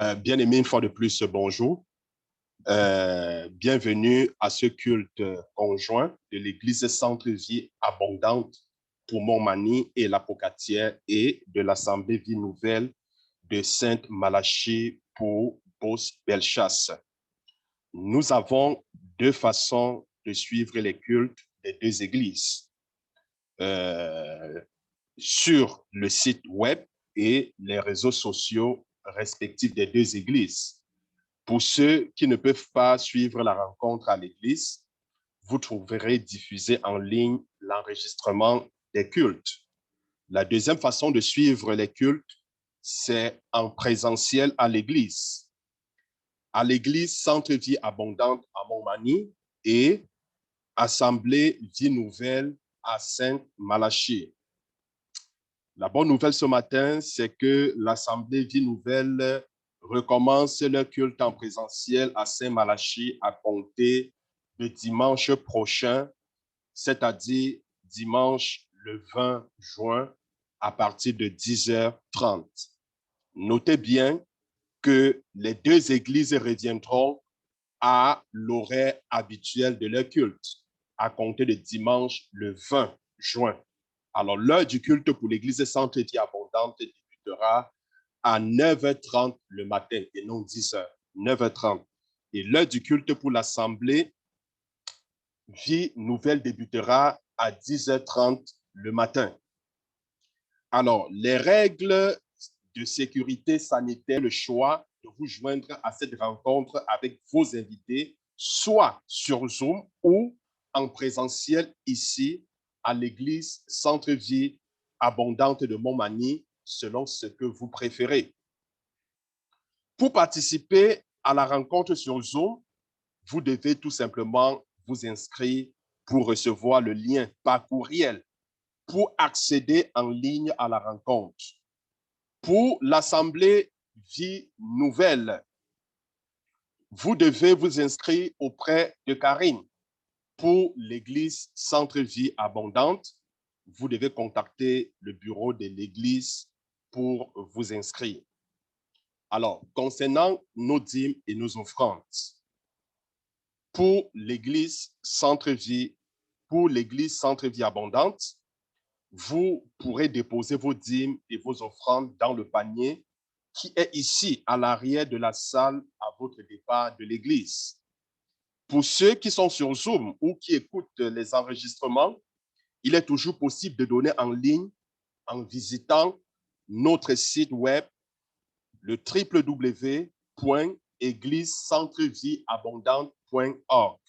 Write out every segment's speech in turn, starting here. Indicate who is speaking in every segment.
Speaker 1: Bien-aimés, une fois de plus, bonjour. Bienvenue à ce culte conjoint de l'Église Centre-Vie Abondante pour Montmagny et la Pocatière et de l'Assemblée Vie Nouvelle de Sainte-Malachie pour Beauce-Bellechasse. Nous avons deux façons de suivre les cultes des deux églises. Sur le site web et les réseaux sociaux respectifs des deux églises. Pour ceux qui ne peuvent pas suivre la rencontre à l'église, vous trouverez diffusé en ligne l'enregistrement des cultes. La deuxième façon de suivre les cultes, c'est en présentiel à l'église. À l'église Centre-Vie Abondante à Montmagny et Assemblée Vie Nouvelle à Sainte-Malachie. La bonne nouvelle ce matin, c'est que l'Assemblée Vie Nouvelle recommence le culte en présentiel à Saint-Malachie à compter de dimanche prochain, c'est-à-dire dimanche le 20 juin à partir de 10h30. Notez bien que les deux églises reviendront à l'horaire habituel de leur culte à compter de dimanche le 20 juin. Alors, l'heure du culte pour l'église Centre-Vie Abondante débutera à 9h30 le matin et non 10h, 9h30. Et l'heure du culte pour l'Assemblée Vie Nouvelle débutera à 10h30 le matin. Alors, les règles de sécurité sanitaire, le choix de vous joindre à cette rencontre avec vos invités, soit sur Zoom ou en présentiel ici à l'église Centre-Vie Abondante de Montmagny, selon ce que vous préférez. Pour participer à la rencontre sur Zoom, vous devez tout simplement vous inscrire pour recevoir le lien par courriel pour accéder en ligne à la rencontre. Pour l'Assemblée Vie Nouvelle, vous devez vous inscrire auprès de Karine. Pour l'Église Centre-Vie Abondante, vous devez contacter le bureau de l'Église pour vous inscrire. Alors, concernant nos dîmes et nos offrandes, pour l'Église Centre-Vie Abondante, vous pourrez déposer vos dîmes et vos offrandes dans le panier qui est ici à l'arrière de la salle à votre départ de l'église. Pour ceux qui sont sur Zoom ou qui écoutent les enregistrements, il est toujours possible de donner en ligne en visitant notre site web, le www.églisecentrevieabondante.org.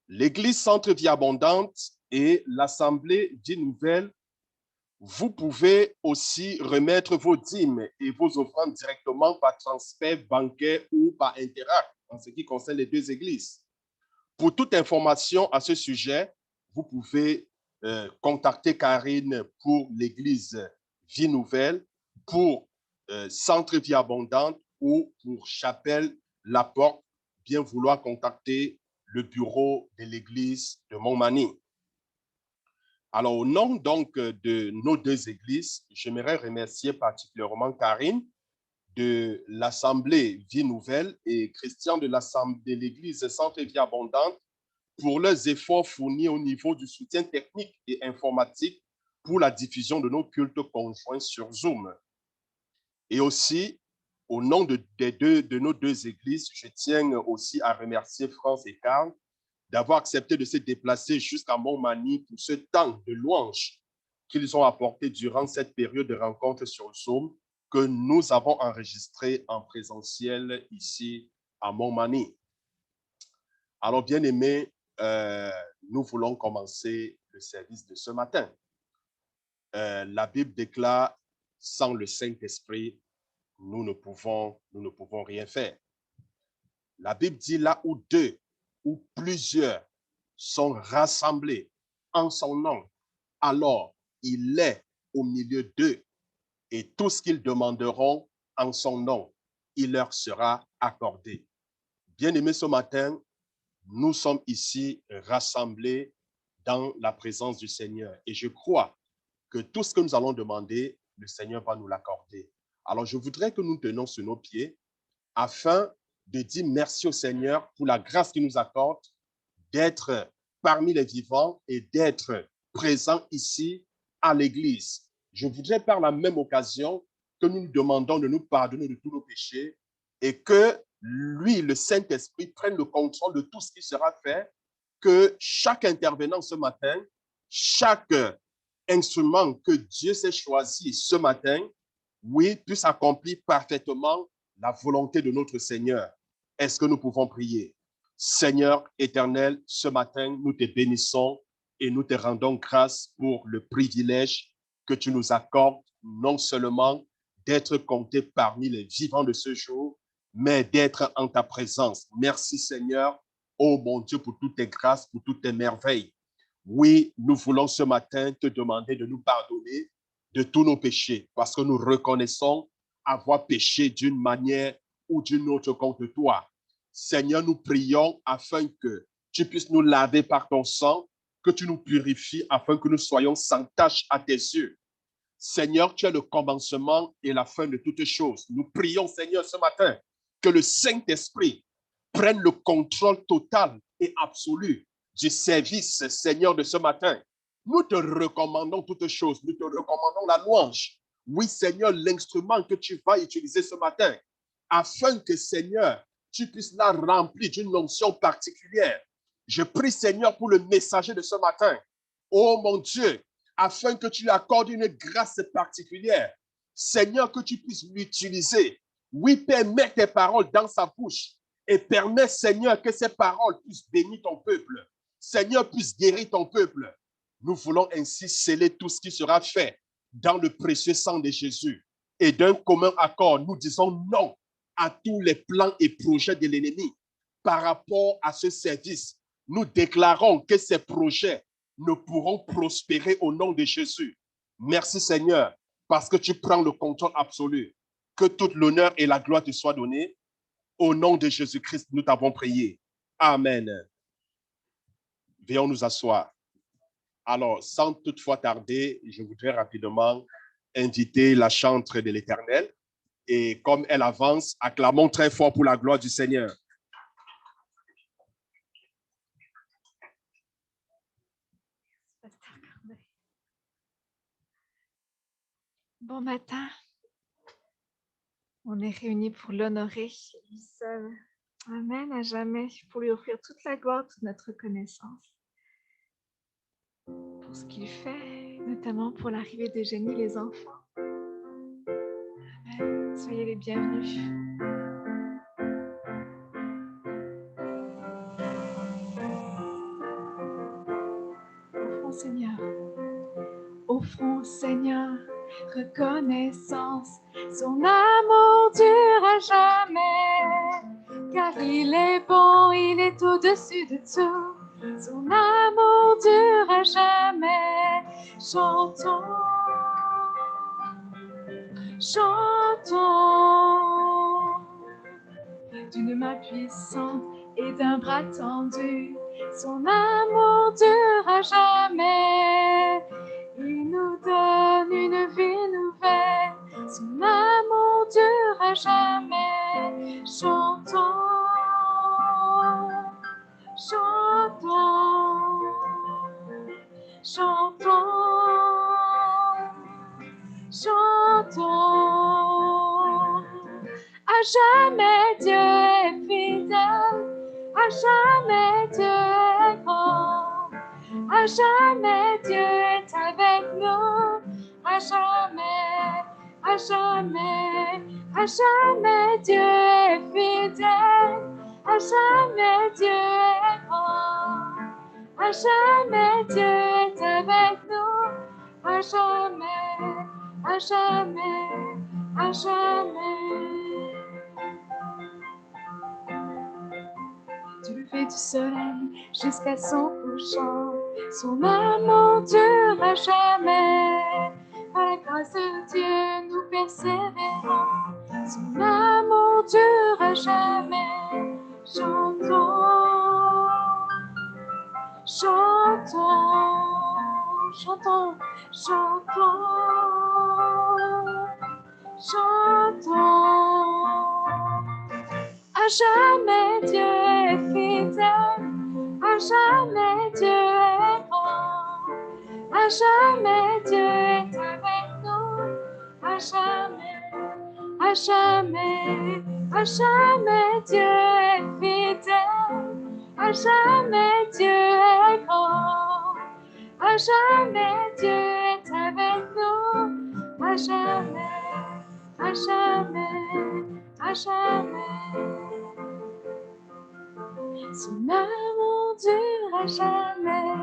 Speaker 1: L'église Centre-Vie Abondante et l'Assemblée Vie Nouvelle, vous pouvez aussi remettre vos dîmes et vos offrandes directement par transfert bancaire ou par Interact, en ce qui concerne les deux églises. Pour toute information à ce sujet, vous pouvez contacter Karine pour l'église Vie Nouvelle, pour Centre-Vie Abondante ou pour Chapelle La Porte, bien vouloir contacter le bureau de l'église de Montmagny. Alors, au nom donc de nos deux églises, j'aimerais remercier particulièrement Karine de l'Assemblée Vie Nouvelle et Christian de l'église Centre-Vie Abondante pour leurs efforts fournis au niveau du soutien technique et informatique pour la diffusion de nos cultes conjoints sur Zoom. Et aussi, au nom de nos deux églises, je tiens aussi à remercier France et Karl d'avoir accepté de se déplacer jusqu'à Montmagny pour ce temps de louange qu'ils ont apporté durant cette période de rencontre sur Zoom que nous avons enregistré en présentiel ici à Montmagny. Alors, bien aimés, nous voulons commencer le service de ce matin. La Bible déclare, sans le Saint-Esprit, nous ne pouvons rien faire. La Bible dit là où deux ou plusieurs sont rassemblés en son nom, alors il est au milieu d'eux et tout ce qu'ils demanderont en son nom, il leur sera accordé. Bien-aimés, ce matin, nous sommes ici rassemblés dans la présence du Seigneur et je crois que tout ce que nous allons demander, le Seigneur va nous l'accorder. Alors, je voudrais que nous tenions sur nos pieds afin de dire merci au Seigneur pour la grâce qu'il nous accorde d'être parmi les vivants et d'être présent ici à l'Église. Je voudrais par la même occasion que nous nous demandons de nous pardonner de tous nos péchés et que lui, le Saint-Esprit, prenne le contrôle de tout ce qui sera fait, que chaque intervenant ce matin, chaque instrument que Dieu s'est choisi ce matin, oui, puisse accomplir parfaitement la volonté de notre Seigneur. Est-ce que nous pouvons prier? Seigneur éternel, ce matin, nous te bénissons et nous te rendons grâce pour le privilège que tu nous accordes, non seulement d'être compté parmi les vivants de ce jour, mais d'être en ta présence. Merci Seigneur, oh mon Dieu, pour toutes tes grâces, pour toutes tes merveilles. Oui, nous voulons ce matin te demander de nous pardonner de tous nos péchés, parce que nous reconnaissons avoir péché d'une manière ou d'une autre contre toi. Seigneur, nous prions afin que tu puisses nous laver par ton sang, que tu nous purifies afin que nous soyons sans tache à tes yeux. Seigneur, tu es le commencement et la fin de toutes choses. Nous prions, Seigneur, ce matin, que le Saint-Esprit prenne le contrôle total et absolu du service, Seigneur, de ce matin. Nous te recommandons toutes choses. Nous te recommandons la louange. Oui, Seigneur, l'instrument que tu vas utiliser ce matin, afin que, Seigneur, tu puisses la remplir d'une onction particulière. Je prie, Seigneur, pour le messager de ce matin. Oh mon Dieu, afin que tu lui accordes une grâce particulière. Seigneur, que tu puisses l'utiliser. Oui, Père, mets tes paroles dans sa bouche et permets, Seigneur, que ces paroles puissent bénir ton peuple. Seigneur, puisse guérir ton peuple. Nous voulons ainsi sceller tout ce qui sera fait dans le précieux sang de Jésus. Et d'un commun accord, nous disons non à tous les plans et projets de l'ennemi par rapport à ce service. Nous déclarons que ces projets ne pourront prospérer au nom de Jésus. Merci Seigneur, parce que tu prends le contrôle absolu. Que toute l'honneur et la gloire te soient données. Au nom de Jésus-Christ, nous t'avons prié. Amen. Veuillons nous asseoir. Alors, sans toutefois tarder, je voudrais rapidement inviter la chantre de l'Éternel. Et comme elle avance, acclamons très fort pour la gloire du Seigneur.
Speaker 2: Bon matin. On est réunis pour l'honorer, lui seul. Amen, à jamais, pour lui offrir toute la gloire, toute notre reconnaissance. Pour ce qu'il fait, notamment pour l'arrivée d'Eugénie, les enfants. Amen. Soyez les bienvenus. Offrons, Seigneur. Offrons, Seigneur, reconnaissance. Son amour dure à jamais, car il est bon, il est au-dessus de tout. Son amour dure à jamais. Chantons, chantons, d'une main puissante et d'un bras tendu. Son amour dure à jamais. Il nous donne une vie nouvelle. Son amour dure à jamais. Chantons, chantons, chantons, chantons. À jamais Dieu est fidèle. À jamais Dieu est grand. À jamais Dieu est avec nous. À jamais, à jamais, à jamais Dieu est fidèle. À jamais Dieu est grand. À jamais Dieu est avec nous. À jamais, à jamais, à jamais. Du lever du soleil jusqu'à son couchant, son amour dure à jamais. Par la grâce de Dieu, nous persévérons. Son amour dure à jamais. Chantons, chantons, chantons, chantons, chantons. À jamais Dieu est fidèle, à jamais Dieu est grand, à jamais Dieu est avec nous, à jamais, à jamais, à jamais Dieu est fidèle, à jamais Dieu est grand, à jamais Dieu est avec nous, à jamais, à jamais, à jamais. Son amour dure à jamais,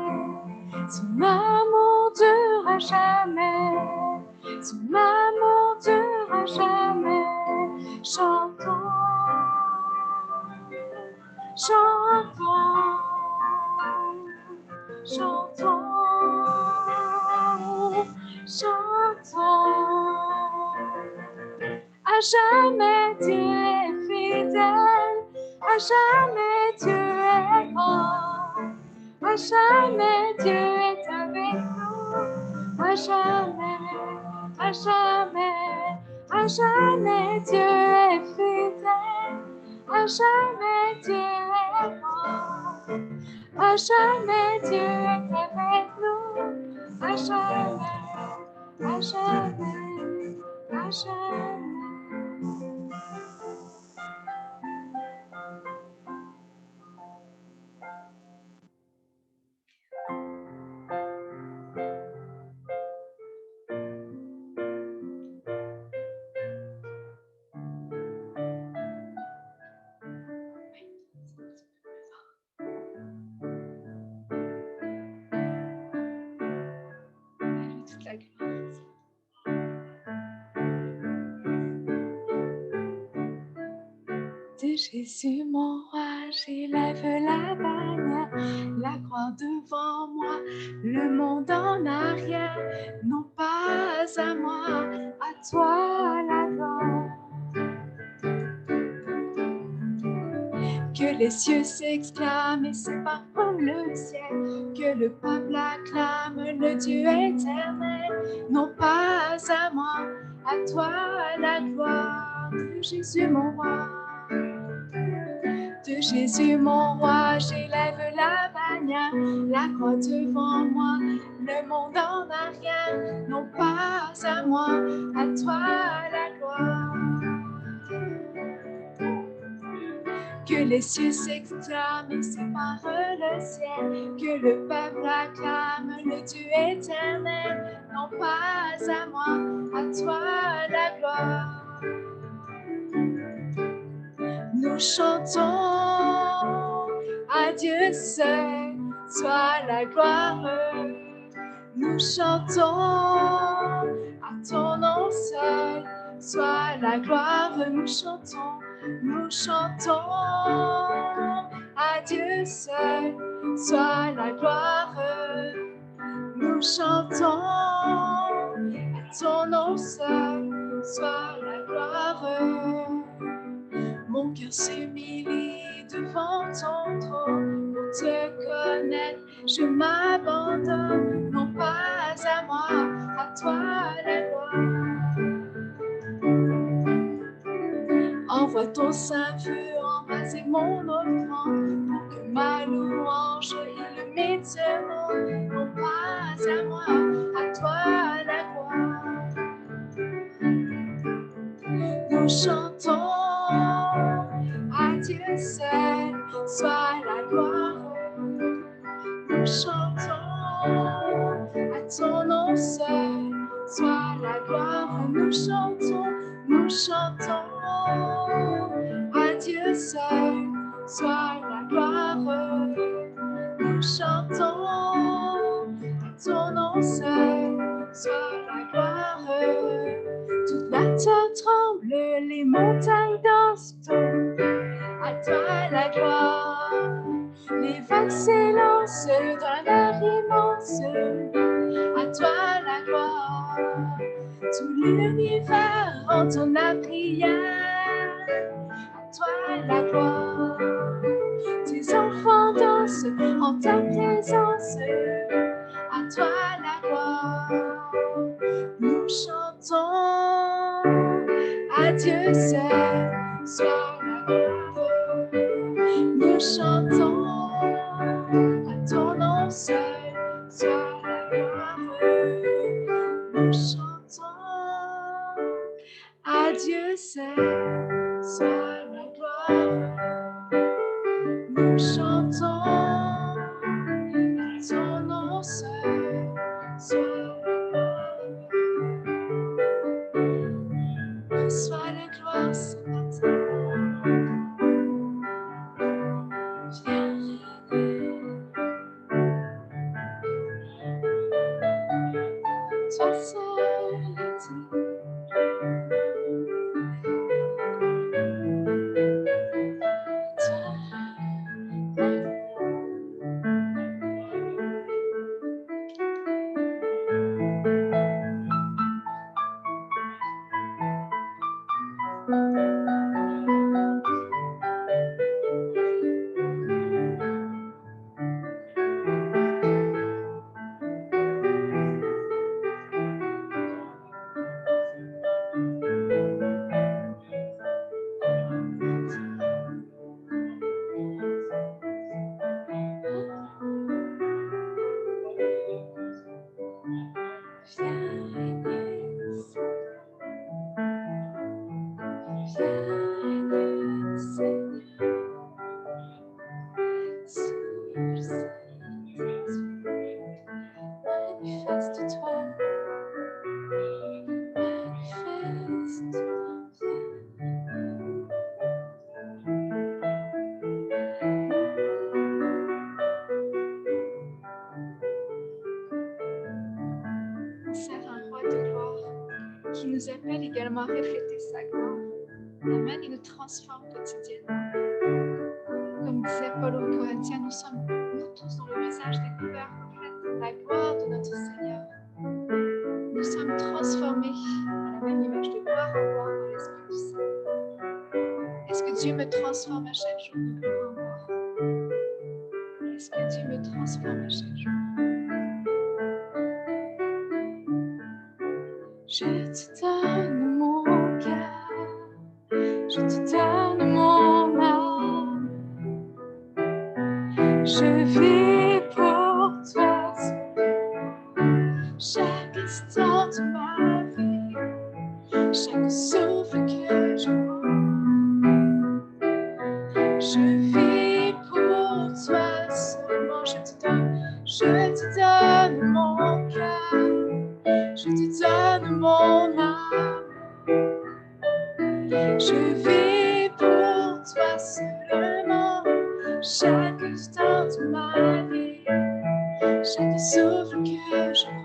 Speaker 2: son amour dure à jamais, son amour dure à jamais. Chantons, chantons, chantons, chantons. À jamais Dieu est fidèle, à jamais Dieu est grand, à jamais Dieu est avec nous, à jamais, à jamais, à jamais Dieu est fidèle, à jamais Dieu est grand, à jamais Dieu est avec nous, à jamais, à jamais, à jamais. De Jésus mon roi, j'élève la bannière, la croix devant moi, le monde en arrière, non pas à moi, à toi la gloire. Que les cieux s'exclament et s'éparpillent le ciel, que le peuple acclame le Dieu éternel, non pas à moi, à toi la gloire. De Jésus mon roi. De Jésus mon roi, j'élève la bannière, la croix devant moi, le monde en arrière, non pas à moi, à toi la gloire. Que les cieux s'exclament et séparent le ciel, que le peuple acclame le Dieu éternel, non pas à moi, à toi la gloire. Nous chantons à Dieu seul, soit la gloire. Nous chantons à ton nom seul, soit la gloire. Nous chantons à Dieu seul, soit la gloire. Nous chantons à ton nom seul, soit la gloire. Mon cœur s'humilie devant ton trône pour te connaître. Je m'abandonne, non pas à moi, à toi la gloire. Envoie ton Saint-Feu, embraser mon offrande, pour que ma louange illumine ce monde, non pas à moi, à toi la gloire. Nous chantons à Dieu seul, soit la gloire. Nous chantons à ton nom seul, soit la gloire. Nous chantons à Dieu seul, soit la gloire. Nous chantons à ton nom seul, soit la gloire. Toute la terre tremble, les montagnes dansent, à toi la gloire. Les vagues s'élancent dans la mer immense, à toi la gloire. Tout l'univers entend la prière, à toi la gloire. Tes enfants dansent en ta présence, à toi la gloire. Nous chantons à Dieu seul, soit la gloire. Nous chantons à ton nom seul, soit la gloire. Nous chantons à Dieu seul, soit la gloire. Nous chantons à ton nom seul, soit la gloire. Reçois la gloire ce matin. Viens régner. Toi seul est digne. Manifeste-toi, on sert un roi de gloire qui nous appelle également à refléter sa gloire. Amen, il nous transforme quotidiennement. Comme disait Paul aux Corinthiens, nous sommes, nous tous, dont le visage découvert reflète la gloire de notre Seigneur. Nous sommes transformés à la même image de gloire en gloire par l'Esprit du Saint. Est-ce que Dieu me transforme à chaque jour de gloire en gloire? Est-ce que Dieu me transforme à chaque jour? Je te donne mon cœur, je te donne mon âme. Je vis pour toi chaque instant de ma vie, chaque souffle que je prends. Je vis pour toi seulement, je te donne mon cœur, je te donne mon âme. Je vis pour toi seulement, chaque instant de ma vie, chaque souffle que je prends.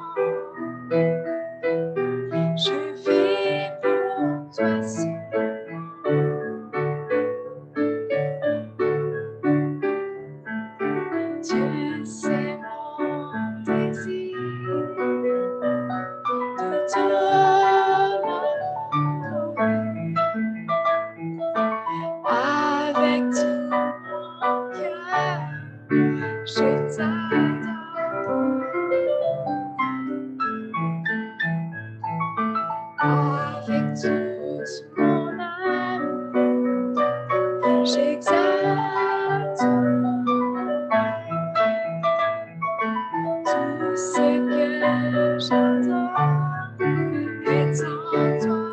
Speaker 2: Je vis pour toi seulement. Dieu, c'est mon désir de ton amour. Avec tout mon cœur, je t'adore. Avec toute mon âme, j'exalte tout ce que j'adore est en toi.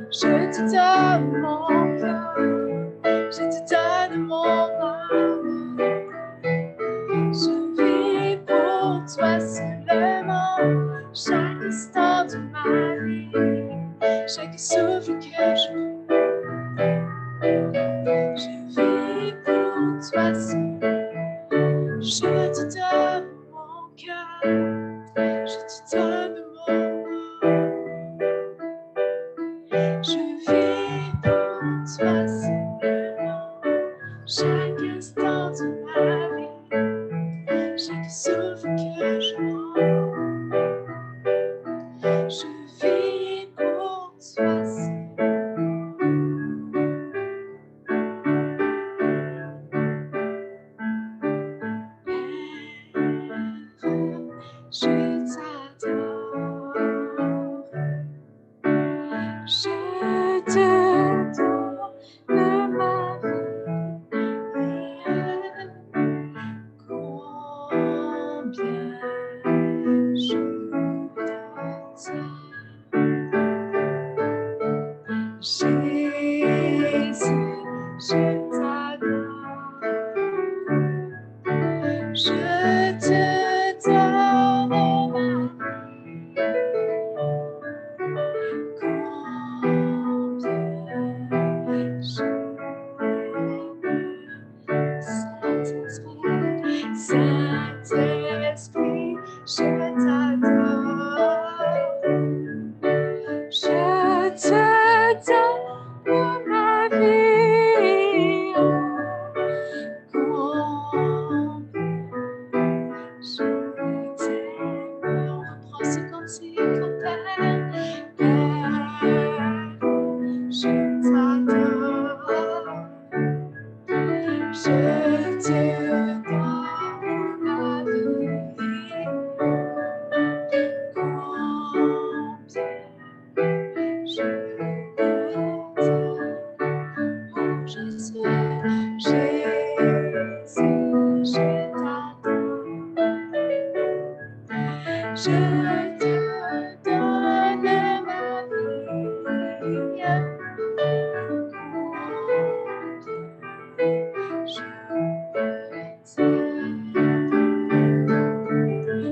Speaker 2: Je te donne mon cœur, je te donne mon âme. Je vis pour toi seulement, chaque instant de ma vie, chaque souffle que je prends. Je vis pour toi seulement, je te donne mon cœur, je te donne mon âme. Je vis pour toi seulement, chaque instant de ma vie, chaque souffle que je prends. Je vis pour toi seulement. Père, je t'adore. Je Jésus, je t'adore. Je te donne ma vie. Combien je Saint-Esprit, Saint-Esprit, je t'adore. Je te donne ma vie. Combien je t'aime. On reprend ce cantique en Père. Père, je t'adore. Je te donne ma vie. Combien je t'aime. Oh Jésus, Jésus, je t'adore. Je te donne ma vie. Je t'aime.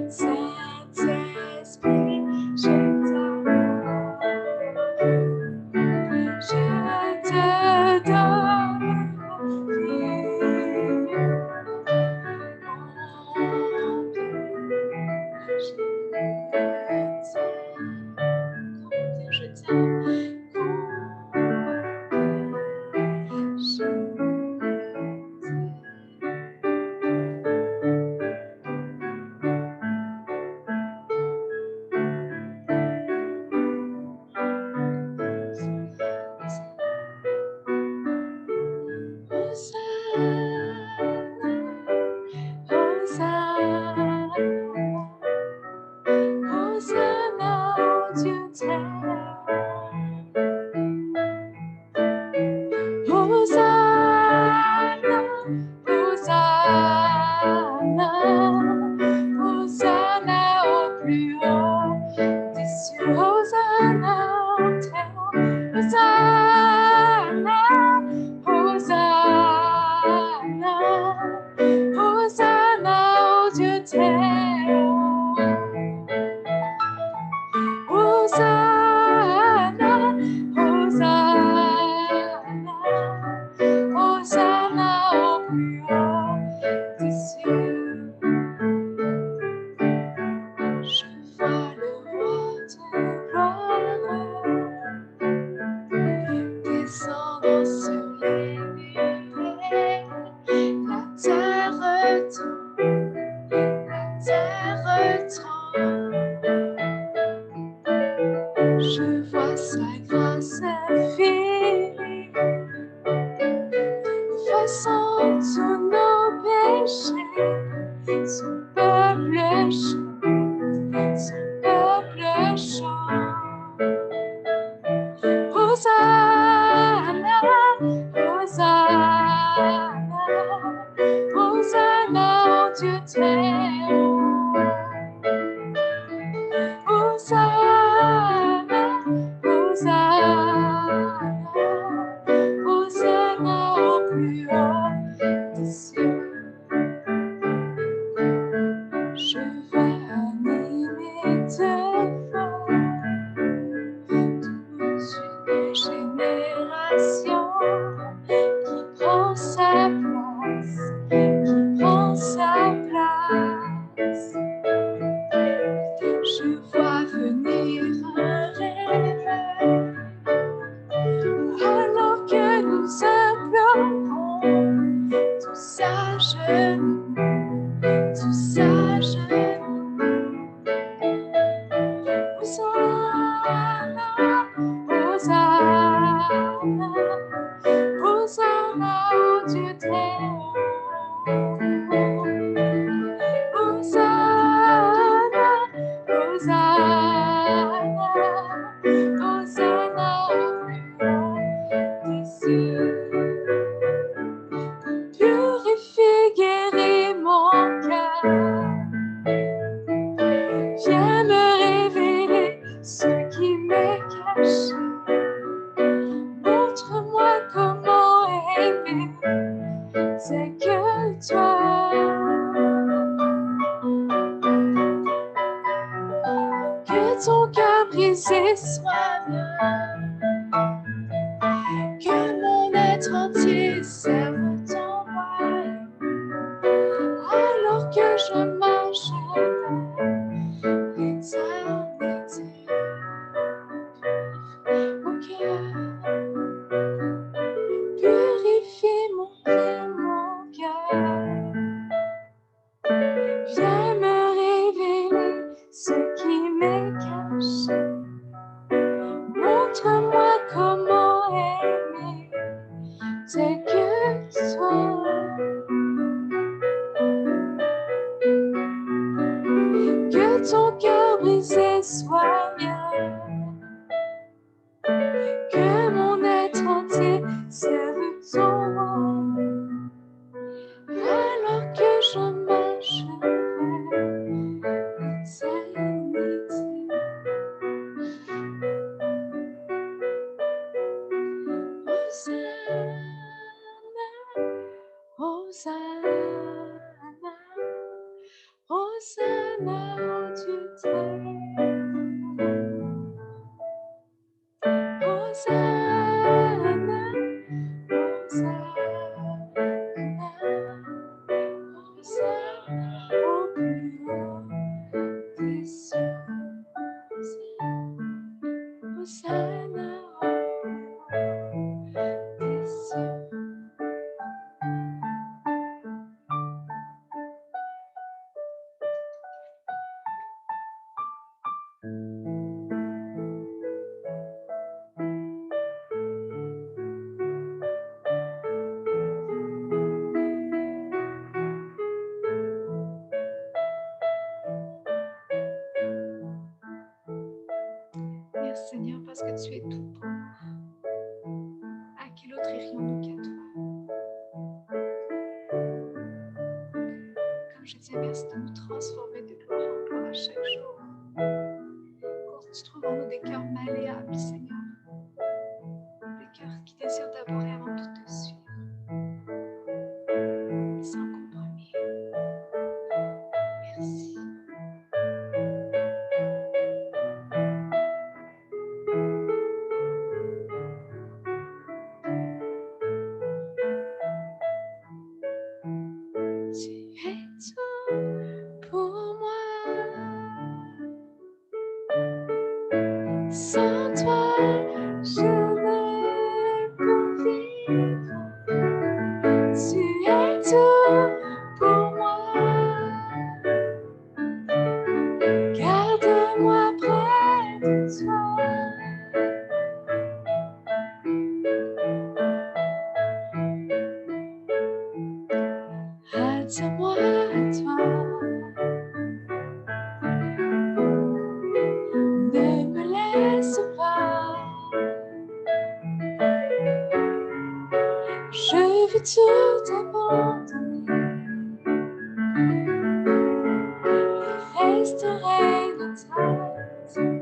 Speaker 2: Saint-Esprit, je t'adore. Je te donne ma vie. Combien je t'aime. Combien je Hosanna, oh Dieu t'aime. Hosanna, Hosanna, Hosanna au plus haut des cieux. Hosanna au très haut. Hosanna, Hosanna, Hosanna au Dieu très haut. Hosanna, Hosanna, Hosanna au plus haut des cieux. Je vois le roi de gloire descendant sur les nuées. La terre tombe, la terre tremble. Je vois sa grâce infinie, effaçant tous nos péchés. Son peuple chante, son peuple chante. Hosanna, Hosanna, Hosanna au Dieu très haut. Hosanna, Hosanna, Hosanna au plus haut des cieux. Je vais animer devant toute une génération qui prend sa place, qui prend sa place. ton cœur brisé soit bien, que mon être entier serve ton royaume, alors que je marche vers l'éternité. Au cœur, purifie mon cœur. Viens me révéler ce qui m'est caché. Montre-moi comment aimer tel que toi. Que ton cœur brisé soit bien, que mon être entier serve ton roi, alors que je marche vers l'éternité. Hosanna, Hosanna, Hosanna au Dieu très-haut. Hosanna, Hosanna, Hosanna au plus haut des cieux. Hosanna au plus haut des cieux. Merci Seigneur parce que tu es tout pour moi. À qui l'autre irions-nous qu'à toi? Comme je dis, merci de nous transformer de gloire en gloire à chaque jour. Tu trouves en nous des cœurs malléables, Seigneur. Des cœurs qui désirent d'abord et avant tout te suivre. Sans compromis. Merci. Tu es tout pour moi. Sans toi, je ne peux vivre. Tu es tout pour moi. Garde-moi près de toi. Attire-moi à toi. Ne me laisse pas. Je veux tout abandonner. Et resterai dans ta maison.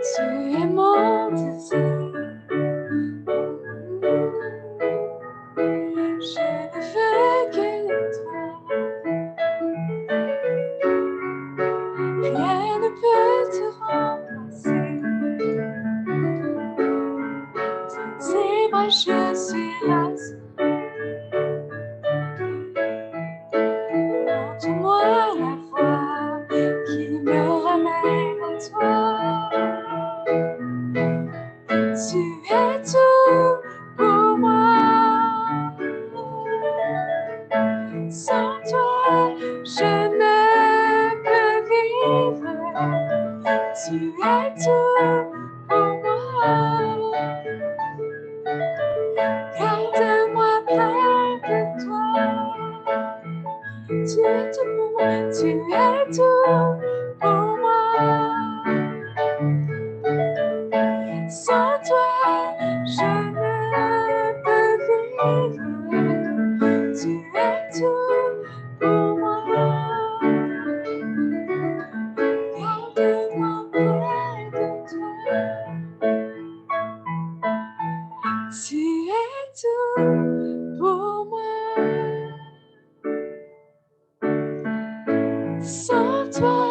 Speaker 2: Tu es mon désir. Je ne veux que toi. Rien ne peut te remplacer. Dans tes bras, je suis rassurée. Montre-moi la voie qui me ramène à toi. Tu es tout pour moi. Sans toi, je ne peux vivre. Tu es tout pour moi. Garde-moi près de toi. Tu es tout pour moi. Tu es tout pour moi. Sans toi, je ne peux vivre. Tu es tout pour moi. Garde-moi près de toi. Tu es tout pour moi. Sans toi,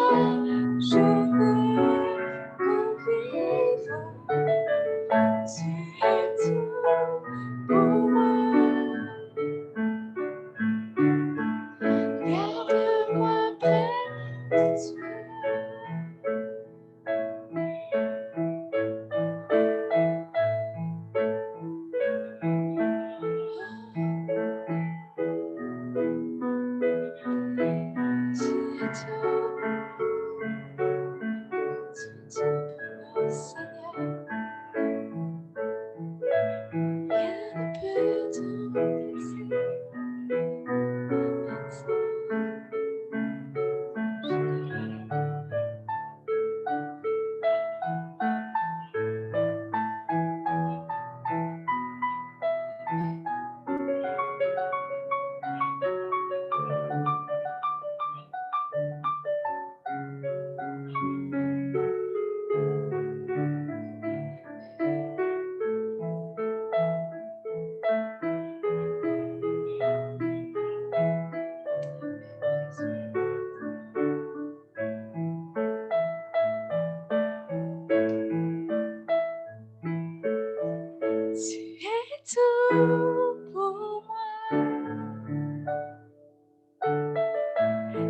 Speaker 2: tout pour moi.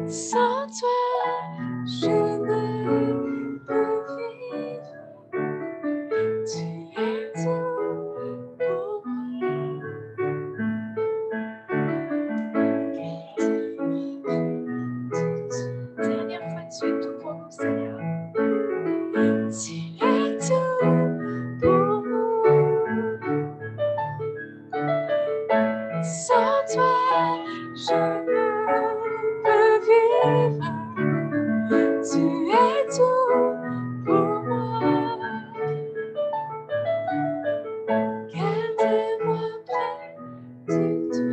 Speaker 2: Sans toi, je ne peux vivre. Tu es tout pour moi. Dernière fois, tu es tout pour nous, Seigneur. Tu es tout pour nous. Sans toi, je ne peux vivre. Tu es tout pour moi. Garde-moi près de toi.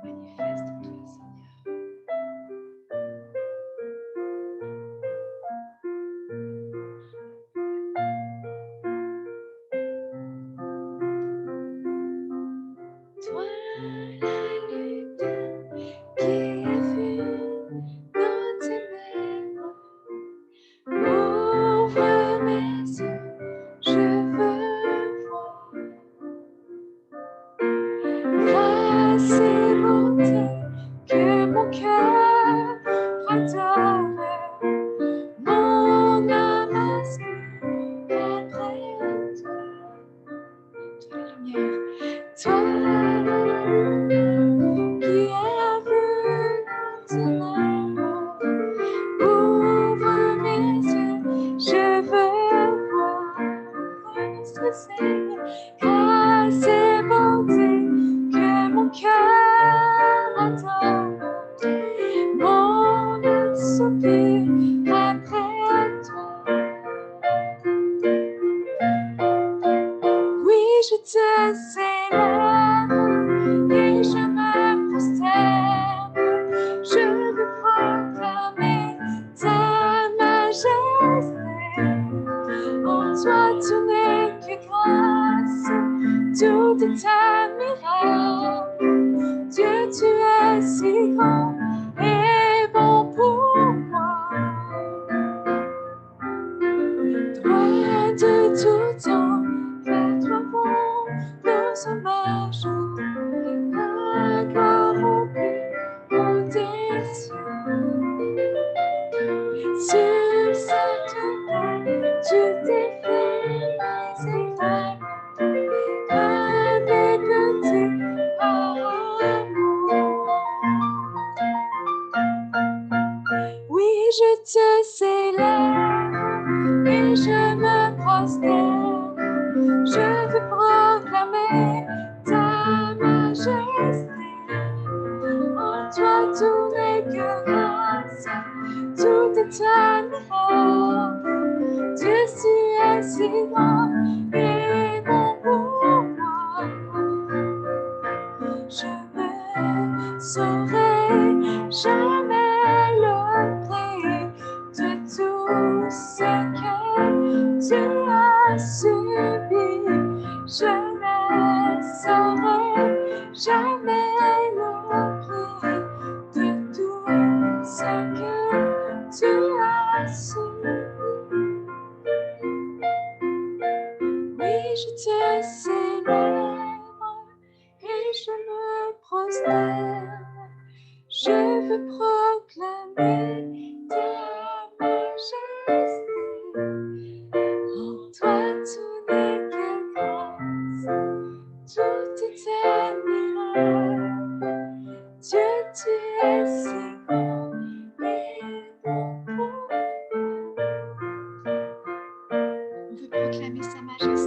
Speaker 2: Manifeste-toi, Seigneur. Toi, la lumière qui a vu nos ténèbres, ouvre mes yeux, je veux voir. Grâce et bonté que mon cœur adore, mon âme aspire après toi. Toi la lumière, toi la lumière qui a vu nos ténèbres, ouvre mes yeux, je veux voir. Notre Seigneur, grâce et bonté que mon cœur adore, mon âme soupire après toi. Oui, je te célèbre et je me prosterne. Je veux proclamer ta majesté. En toi, tout n'est que grâce, tout est admirable. Dieu, tu es si grand et bon pour moi. Toi de tout temps, fais-toi bon, nos hommages, la gloire au des cieux. Sur cette terre, tu t'es fait misérable, avec tes par amour. Oui, je te célèbre et je me prosterne. Je veux proclamer ta majesté. En toi, tout n'est que grâce, tout est admirable. Dieu, tu es si grand et bon pour moi. Je ne saurais jamais le prix de tout ce que tu as subi. Je ne saurais jamais le prix de tout ce que tu as subi. Oui, je te célèbre et je me prosterne. Je veux proclamer ta majesté. En toi, tout n'est que grâce, tout est admirable. Dieu, tu es si grand et bon pour nous. On veut proclamer sa majesté.